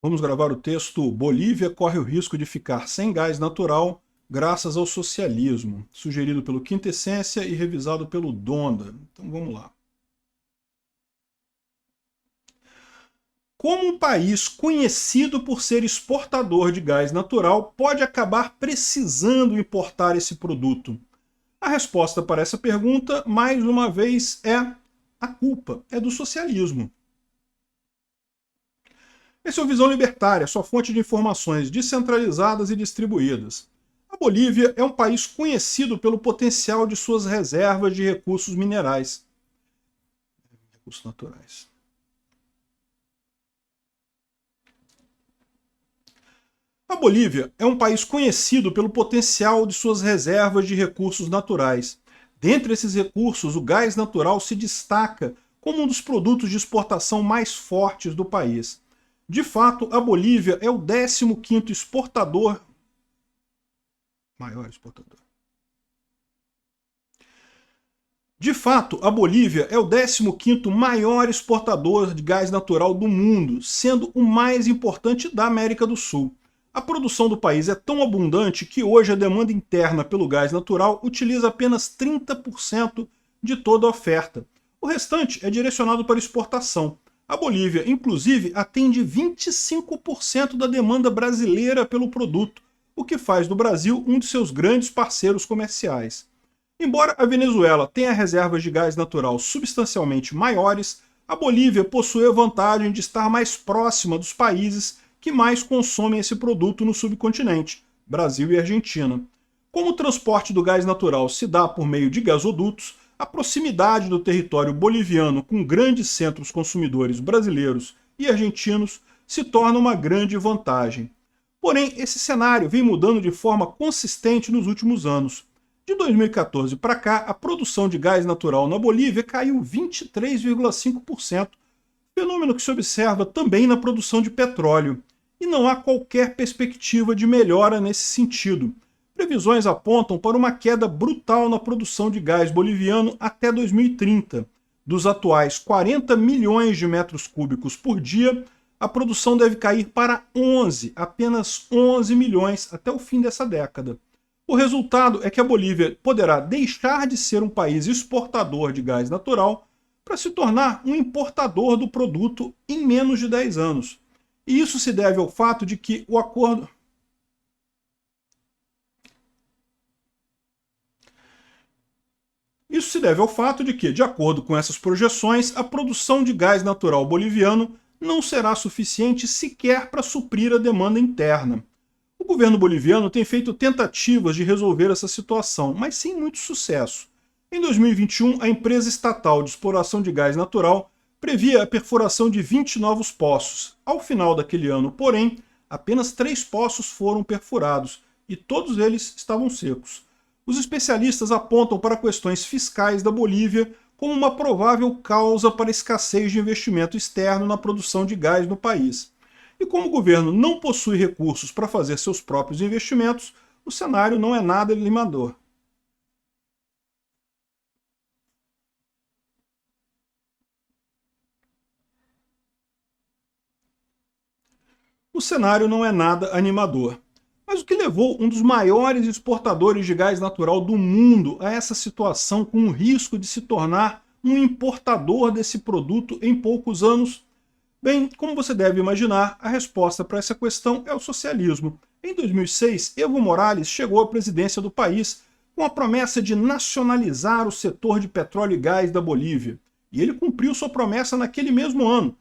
Vamos gravar o texto Bolívia corre o risco de ficar sem gás natural graças ao socialismo, sugerido pelo Quintessência e revisado pelo Donda. Então vamos lá. Como um país conhecido por ser exportador de gás natural pode acabar precisando importar esse produto? A resposta para essa pergunta, mais uma vez, é a culpa é do socialismo. Esse é o Visão Libertária, sua fonte de informações descentralizadas e distribuídas. A Bolívia é um país conhecido pelo potencial de suas reservas de recursos minerais, recursos naturais. A Bolívia é um país conhecido pelo potencial de suas reservas de recursos naturais. Dentre esses recursos, o gás natural se destaca como um dos produtos de exportação mais fortes do país. De fato, a Bolívia é o 15º exportador, maior exportador. De fato, a Bolívia é o 15º maior exportador de gás natural do mundo, sendo o mais importante da América do Sul. A produção do país é tão abundante que hoje a demanda interna pelo gás natural utiliza apenas 30% de toda a oferta. O restante é direcionado para exportação. A Bolívia, inclusive, atende 25% da demanda brasileira pelo produto, o que faz do Brasil um de seus grandes parceiros comerciais. Embora a Venezuela tenha reservas de gás natural substancialmente maiores, a Bolívia possui a vantagem de estar mais próxima dos países que mais consomem esse produto no subcontinente, Brasil e Argentina. Como o transporte do gás natural se dá por meio de gasodutos, a proximidade do território boliviano com grandes centros consumidores brasileiros e argentinos se torna uma grande vantagem. Porém, esse cenário vem mudando de forma consistente nos últimos anos. De 2014 para cá, a produção de gás natural na Bolívia caiu 23,5%, fenômeno que se observa também na produção de petróleo. E não há qualquer perspectiva de melhora nesse sentido. Previsões apontam para uma queda brutal na produção de gás boliviano até 2030. Dos atuais 40 milhões de metros cúbicos por dia, a produção deve cair para 11, apenas 11 milhões até o fim dessa década. O resultado é que a Bolívia poderá deixar de ser um país exportador de gás natural para se tornar um importador do produto em menos de 10 anos. E isso se deve ao fato de que o acordo. Isso se deve ao fato de que, de acordo com essas projeções, a produção de gás natural boliviano não será suficiente sequer para suprir a demanda interna. O governo boliviano tem feito tentativas de resolver essa situação, mas sem muito sucesso. Em 2021, a empresa estatal de exploração de gás natural previa a perfuração de 20 novos poços. Ao final daquele ano, porém, apenas 3 poços foram perfurados e todos eles estavam secos. Os especialistas apontam para questões fiscais da Bolívia como uma provável causa para a escassez de investimento externo na produção de gás no país. E como o governo não possui recursos para fazer seus próprios investimentos, o cenário não é nada animador. O cenário não é nada animador. Mas o que levou um dos maiores exportadores de gás natural do mundo a essa situação com o risco de se tornar um importador desse produto em poucos anos? Bem, como você deve imaginar, a resposta para essa questão é o socialismo. Em 2006, Evo Morales chegou à presidência do país com a promessa de nacionalizar o setor de petróleo e gás da Bolívia. E ele cumpriu sua promessa naquele mesmo ano.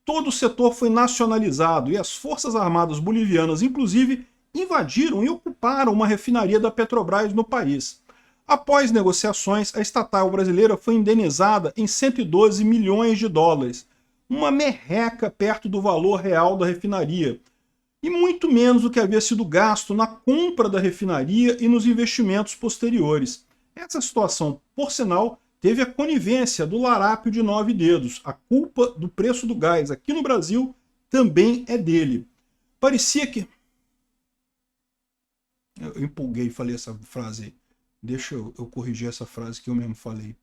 Todo o setor foi nacionalizado e as Forças Armadas bolivianas, inclusive, invadiram e ocuparam uma refinaria da Petrobras no país. Após negociações, a estatal brasileira foi indenizada em 112 milhões de dólares, uma merreca perto do valor real da refinaria, e muito menos do que havia sido gasto na compra da refinaria e nos investimentos posteriores. Essa situação, por sinal, teve a conivência do larápio de 9 dedos. A culpa do preço do gás aqui no Brasil também é dele. Parecia que... Eu empolguei e falei essa frase aí. Deixa eu corrigir essa frase que eu mesmo falei.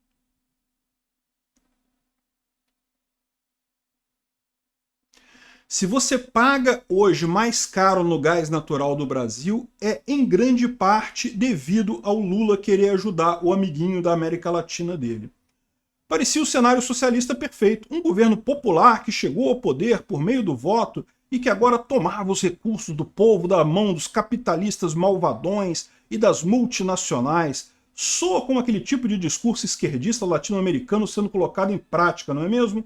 Se você paga hoje mais caro no gás natural do Brasil, é em grande parte devido ao Lula querer ajudar o amiguinho da América Latina dele. Parecia o cenário socialista perfeito, um governo popular que chegou ao poder por meio do voto e que agora tomava os recursos do povo da mão dos capitalistas malvadões e das multinacionais. Soa como aquele tipo de discurso esquerdista latino-americano sendo colocado em prática, não é mesmo?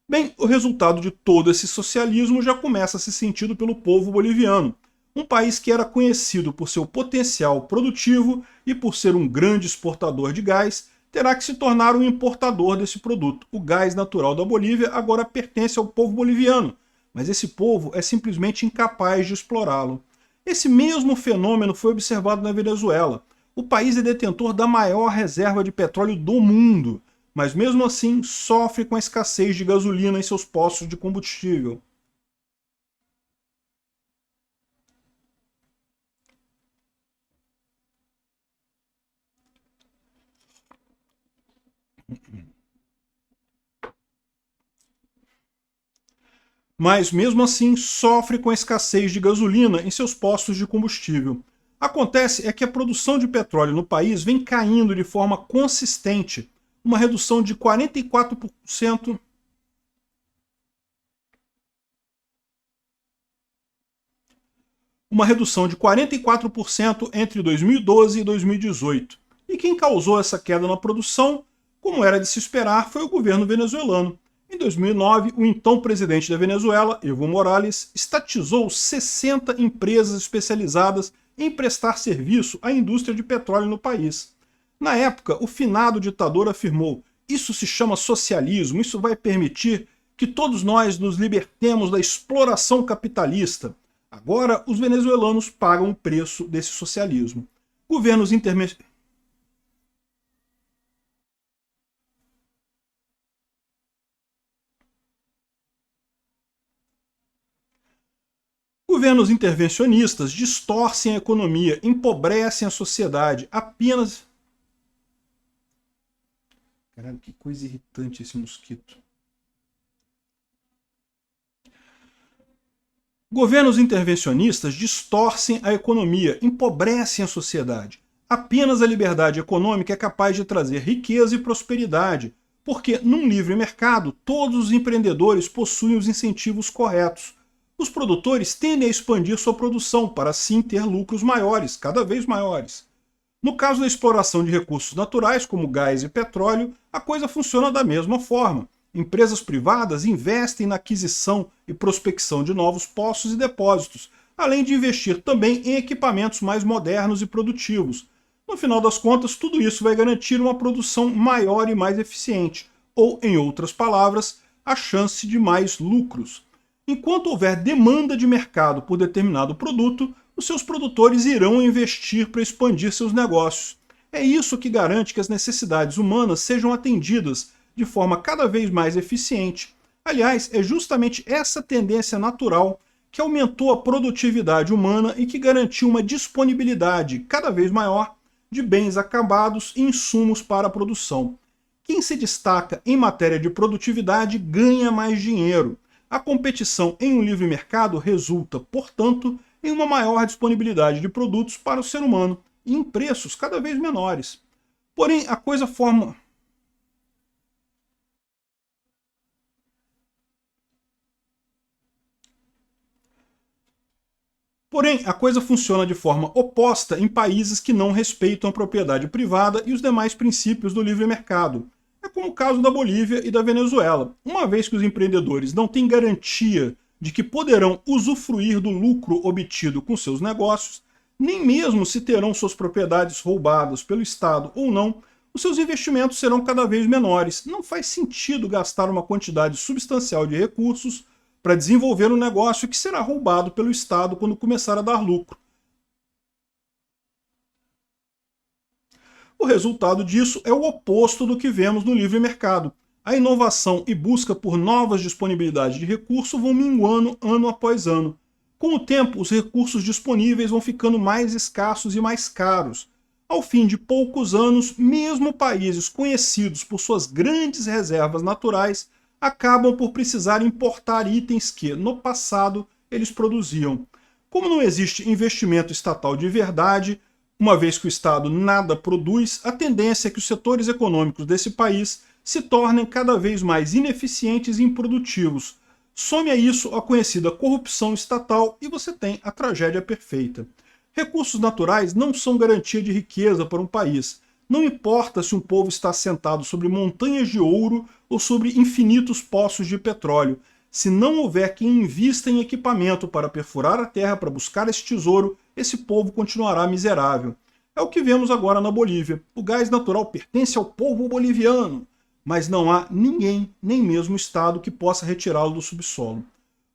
Bem, o resultado de todo esse socialismo já começa a ser sentido pelo povo boliviano, um país que era conhecido por seu potencial produtivo e por ser um grande exportador de gás, terá que se tornar um importador desse produto. O gás natural da Bolívia agora pertence ao povo boliviano, mas esse povo é simplesmente incapaz de explorá-lo. Esse mesmo fenômeno foi observado na Venezuela. O país é detentor da maior reserva de petróleo do mundo, mas mesmo assim sofre com a escassez de gasolina em seus postos de combustível. Mas mesmo assim sofre com a escassez de gasolina em seus postos de combustível. Acontece é que a produção de petróleo no país vem caindo de forma consistente, uma redução de 44%. Uma redução de 44% entre 2012 e 2018. E quem causou essa queda na produção, como era de se esperar, foi o governo venezuelano. Em 2009, o então presidente da Venezuela, Evo Morales, estatizou 60 empresas especializadas em prestar serviço à indústria de petróleo no país. Na época, o finado ditador afirmou: "Isso se chama socialismo, isso vai permitir que todos nós nos libertemos da exploração capitalista." Agora, os venezuelanos pagam o preço desse socialismo. Governos intermediários. Governos intervencionistas distorcem a economia, empobrecem a sociedade apenas. Caralho, que coisa irritante esse mosquito. Governos intervencionistas distorcem a economia, empobrecem a sociedade. Apenas a liberdade econômica é capaz de trazer riqueza e prosperidade, porque num livre mercado todos os empreendedores possuem os incentivos corretos. Os produtores tendem a expandir sua produção para assim ter lucros maiores, cada vez maiores. No caso da exploração de recursos naturais, como gás e petróleo, a coisa funciona da mesma forma. Empresas privadas investem na aquisição e prospecção de novos poços e depósitos, além de investir também em equipamentos mais modernos e produtivos. No final das contas, tudo isso vai garantir uma produção maior e mais eficiente, ou, em outras palavras, a chance de mais lucros. Enquanto houver demanda de mercado por determinado produto, os seus produtores irão investir para expandir seus negócios. É isso que garante que as necessidades humanas sejam atendidas de forma cada vez mais eficiente. Aliás, é justamente essa tendência natural que aumentou a produtividade humana e que garantiu uma disponibilidade cada vez maior de bens acabados e insumos para a produção. Quem se destaca em matéria de produtividade ganha mais dinheiro. A competição em um livre mercado resulta, portanto, em uma maior disponibilidade de produtos para o ser humano e em preços cada vez menores. Porém, a coisa forma. Porém, a coisa funciona de forma oposta em países que não respeitam a propriedade privada e os demais princípios do livre mercado. É como o caso da Bolívia e da Venezuela. Uma vez que os empreendedores não têm garantia de que poderão usufruir do lucro obtido com seus negócios, nem mesmo se terão suas propriedades roubadas pelo Estado ou não, os seus investimentos serão cada vez menores. Não faz sentido gastar uma quantidade substancial de recursos para desenvolver um negócio que será roubado pelo Estado quando começar a dar lucro. O resultado disso é o oposto do que vemos no livre mercado. A inovação e busca por novas disponibilidades de recursos vão minguando ano após ano. Com o tempo, os recursos disponíveis vão ficando mais escassos e mais caros. Ao fim de poucos anos, mesmo países conhecidos por suas grandes reservas naturais acabam por precisar importar itens que, no passado, eles produziam. Como não existe investimento estatal de verdade, uma vez que o Estado nada produz, a tendência é que os setores econômicos desse país se tornem cada vez mais ineficientes e improdutivos. Some a isso a conhecida corrupção estatal e você tem a tragédia perfeita. Recursos naturais não são garantia de riqueza para um país. Não importa se um povo está assentado sobre montanhas de ouro ou sobre infinitos poços de petróleo. Se não houver quem invista em equipamento para perfurar a terra para buscar esse tesouro, esse povo continuará miserável. É o que vemos agora na Bolívia. O gás natural pertence ao povo boliviano, mas não há ninguém, nem mesmo o Estado, que possa retirá-lo do subsolo.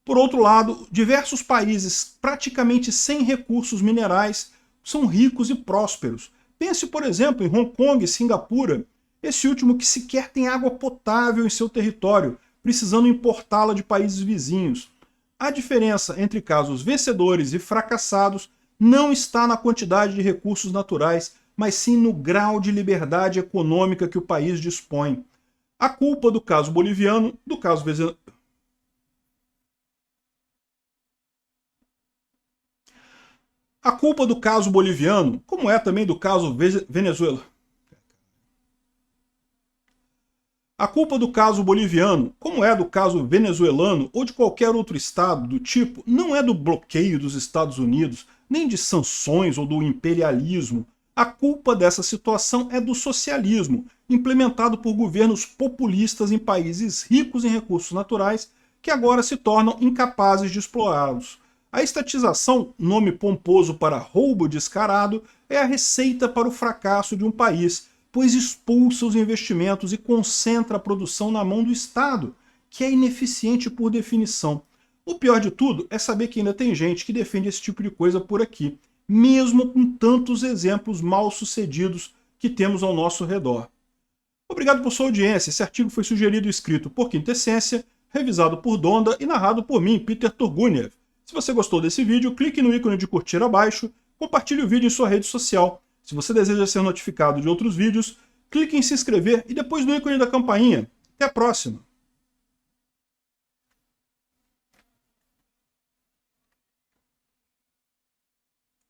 Por outro lado, diversos países praticamente sem recursos minerais são ricos e prósperos. Pense, por exemplo, em Hong Kong e Singapura, esse último que sequer tem água potável em seu território, precisando importá-la de países vizinhos. A diferença entre casos vencedores e fracassados não está na quantidade de recursos naturais, mas sim no grau de liberdade econômica que o país dispõe. A culpa do caso boliviano, do caso A culpa do caso boliviano, como é também do caso venezuelano. A culpa do caso boliviano, como é do caso venezuelano ou de qualquer outro estado do tipo, não é do bloqueio dos Estados Unidos, nem de sanções ou do imperialismo. A culpa dessa situação é do socialismo, implementado por governos populistas em países ricos em recursos naturais que agora se tornam incapazes de explorá-los. A estatização, nome pomposo para roubo descarado, é a receita para o fracasso de um país, pois expulsa os investimentos e concentra a produção na mão do Estado, que é ineficiente por definição. O pior de tudo é saber que ainda tem gente que defende esse tipo de coisa por aqui, mesmo com tantos exemplos mal sucedidos que temos ao nosso redor. Obrigado por sua audiência. Esse artigo foi sugerido e escrito por Quintessência, revisado por Donda e narrado por mim, Peter Turguniev. Se você gostou desse vídeo, clique no ícone de curtir abaixo, compartilhe o vídeo em sua rede social. Se você deseja ser notificado de outros vídeos, clique em se inscrever e depois no ícone da campainha. Até a próxima!